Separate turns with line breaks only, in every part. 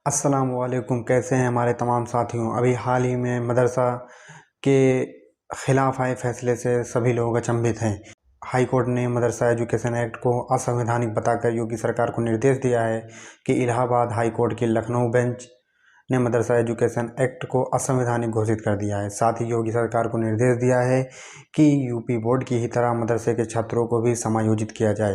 अस्सलाम वालेकुम। कैसे हैं हमारे तमाम साथियों। अभी हाल ही में मदरसा के ख़िलाफ़ आए फैसले से सभी लोग अचंभित हैं। हाई कोर्ट ने मदरसा एजुकेशन एक्ट को असंवैधानिक बताकर योगी सरकार को निर्देश दिया है कि इलाहाबाद हाई कोर्ट की लखनऊ बेंच ने मदरसा एजुकेशन एक्ट को असंवैधानिक घोषित कर दिया है। साथ ही योगी सरकार को निर्देश दिया है कि यूपी बोर्ड की ही तरह मदरसे के छात्रों को भी समायोजित किया जाए।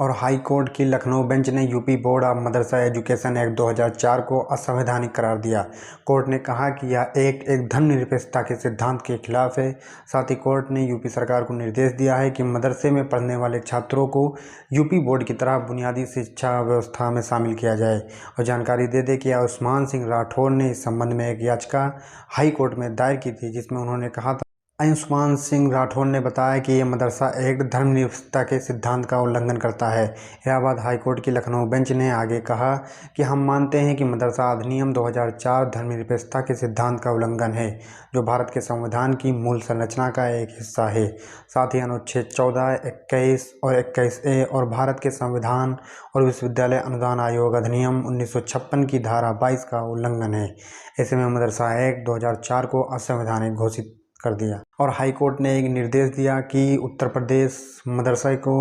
और हाई कोर्ट की लखनऊ बेंच ने UP board of Madrasa education act 2004 को असंवैधानिक करार दिया। कोर्ट ने कहा कि यह एक धर्मनिरपेक्षता के सिद्धांत के खिलाफ है। साथ ही कोर्ट ने यूपी सरकार को निर्देश दिया है कि मदरसे में पढ़ने वाले छात्रों को यूपी बोर्ड की तरह बुनियादी शिक्षा व्यवस्था में शामिल किया जाए। और जानकारी दे दें कि आयुष्मान सिंह राठौर ने इस संबंध में एक याचिका हाई कोर्ट में दायर की थी, जिसमें उन्होंने कहा था। आयुष्मान सिंह राठौर ने बताया कि यह मदरसा एक्ट धर्मनिरपेक्षता के सिद्धांत का उल्लंघन करता है। इलाहाबाद हाईकोर्ट की लखनऊ बेंच ने आगे कहा कि हम मानते हैं कि मदरसा अधिनियम 2004 धर्मनिरपेक्षता के सिद्धांत का उल्लंघन है, जो भारत के संविधान की मूल संरचना का एक हिस्सा है। साथ ही अनुच्छेद 14, 21 और 21A और भारत के संविधान और विश्वविद्यालय अनुदान आयोग अधिनियम 1956 की धारा 22 का उल्लंघन है। ऐसे में मदरसा एक्ट 2004 को असंवैधानिक घोषित कर दिया। और हाई कोर्ट ने एक निर्देश दिया कि उत्तर प्रदेश मदरसा को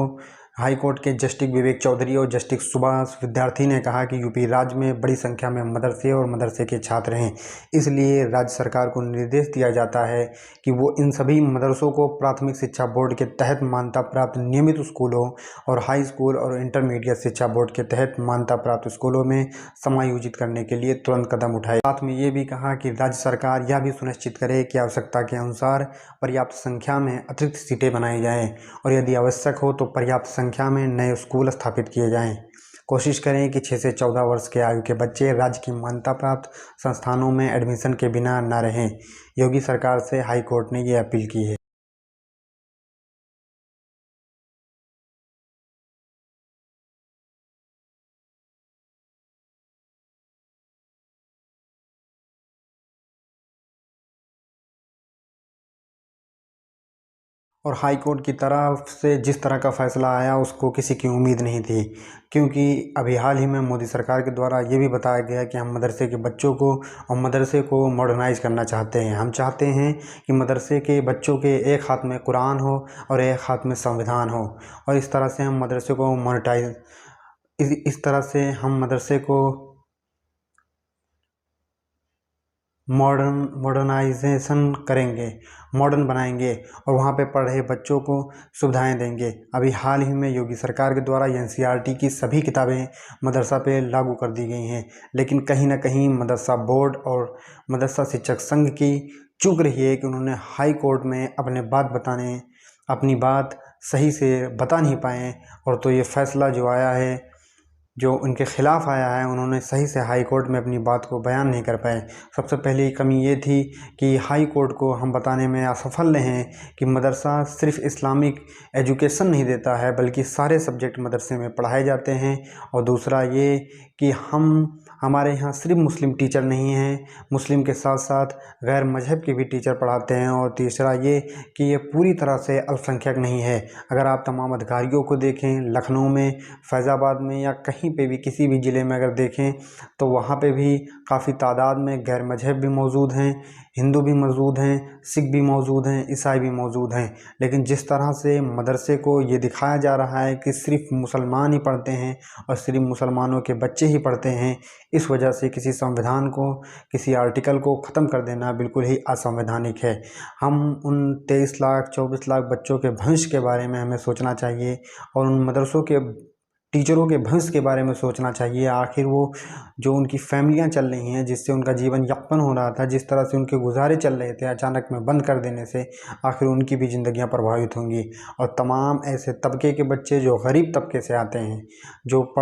हाई कोर्ट के जस्टिस विवेक चौधरी और जस्टिस सुभाष विद्यार्थी ने कहा कि यूपी राज्य में बड़ी संख्या में मदरसे और मदरसे के छात्र हैं, इसलिए राज्य सरकार को निर्देश दिया जाता है कि वो इन सभी मदरसों को प्राथमिक शिक्षा बोर्ड के तहत मान्यता प्राप्त नियमित स्कूलों और हाई स्कूल और इंटरमीडिएट शिक्षा बोर्ड के तहत मान्यता प्राप्त स्कूलों में समायोजित करने के लिए तुरंत कदम उठाए। साथ में ये भी कहा कि राज्य सरकार यह भी सुनिश्चित करे कि आवश्यकता के अनुसार पर्याप्त संख्या में अतिरिक्त सीटें बनाई जाएं और यदि आवश्यक हो तो पर्याप्त संख्या में नए स्कूल स्थापित किए जाएं। कोशिश करें कि 6 से 14 वर्ष के आयु के बच्चे राज्य की मान्यता प्राप्त संस्थानों में एडमिशन के बिना न रहें। योगी सरकार से हाई कोर्ट ने ये अपील की है। और हाई कोर्ट की तरफ से जिस तरह का फैसला आया उसको किसी की उम्मीद नहीं थी, क्योंकि अभी हाल ही में मोदी सरकार के द्वारा ये भी बताया गया कि हम मदरसे के बच्चों को और मदरसे को मॉडर्नाइज करना चाहते हैं। हम चाहते हैं कि मदरसे के बच्चों के एक हाथ में कुरान हो और एक हाथ में संविधान हो, और इस तरह से हम मदरसे को मोनेटाइज इस तरह से हम मदरसे को मॉडर्नाइजेशन करेंगे, मॉडर्न बनाएंगे और वहाँ पे पढ़ रहे बच्चों को सुविधाएं देंगे। अभी हाल ही में योगी सरकार के द्वारा एनसीईआरटी की सभी किताबें मदरसा पे लागू कर दी गई हैं, लेकिन कहीं ना कहीं मदरसा बोर्ड और मदरसा शिक्षक संघ की चूक रही है कि उन्होंने हाई कोर्ट में अपनी बात सही से बता नहीं पाए। और तो ये फैसला जो आया है, जो उनके ख़िलाफ़ आया है, उन्होंने सही से हाई कोर्ट में अपनी बात को बयान नहीं कर पाए। सबसे पहली कमी ये थी कि हाई कोर्ट को हम बताने में असफल रहे हैं कि मदरसा सिर्फ इस्लामिक एजुकेशन नहीं देता है, बल्कि सारे सब्जेक्ट मदरसे में पढ़ाए जाते हैं। और दूसरा ये कि हमारे यहाँ सिर्फ मुस्लिम टीचर नहीं हैं, मुस्लिम के साथ साथ गैर मजहब के भी टीचर पढ़ाते हैं। और तीसरा ये कि ये पूरी तरह से अल्पसंख्यक नहीं है। अगर आप तमाम अधिकारियों को देखें, लखनऊ में, फैज़ाबाद में या कहीं पे भी किसी भी ज़िले में अगर देखें तो वहाँ पे भी काफ़ी तादाद में गैर मजहब भी मौजूद हैं, हिंदू भी मौजूद हैं, सिख भी मौजूद हैं, ईसाई भी मौजूद हैं। लेकिन जिस तरह से मदरसे को ये दिखाया जा रहा है कि सिर्फ मुसलमान ही पढ़ते हैं और सिर्फ मुसलमानों के बच्चे ही पढ़ते हैं, इस वजह से किसी संविधान को, किसी आर्टिकल को ख़त्म कर देना बिल्कुल ही असंवैधानिक है। हम उन 23 लाख 24 लाख बच्चों के भविष्य के बारे में हमें सोचना चाहिए और उन मदरसों के टीचरों के भविष्य के बारे में सोचना चाहिए। आखिर वो जो उनकी फैमिलियां चल रही हैं, जिससे उनका जीवन यापन हो रहा था, जिस तरह से उनके गुजारे चल रहे थे, अचानक में बंद कर देने से आखिर उनकी भी ज़िंदगियां प्रभावित होंगी। और तमाम ऐसे तबके के बच्चे जो गरीब तबके से आते हैं, जो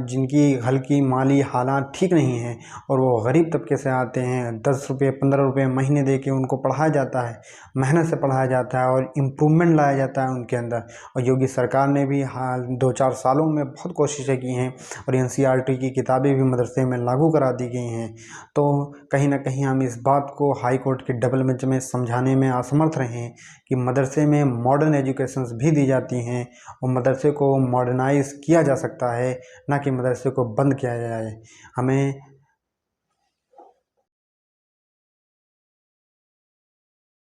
जिनकी हल्की माली हालात ठीक नहीं हैं और वो गरीब तबके से आते हैं, 10 रुपये 15 रुपये महीने दे के उनको पढ़ाया जाता है, मेहनत से पढ़ाया जाता है और इम्प्रूवमेंट लाया जाता है उनके अंदर। और योगी सरकार ने भी हाल 2-4 सालों में बहुत कोशिशें की हैं और एनसीईआरटी की किताबें भी मदरसे में लागू करा दी गई हैं। तो कहीं ना कहीं हम इस बात को हाई कोर्ट के डबल बेंच में समझाने में असमर्थ रहे हैं कि मदरसे में मॉडर्न एजुकेशंस भी दी जाती हैं और मदरसे को मॉडर्नाइज किया जा सकता है, ना कि मदरसे को बंद किया जाए। हमें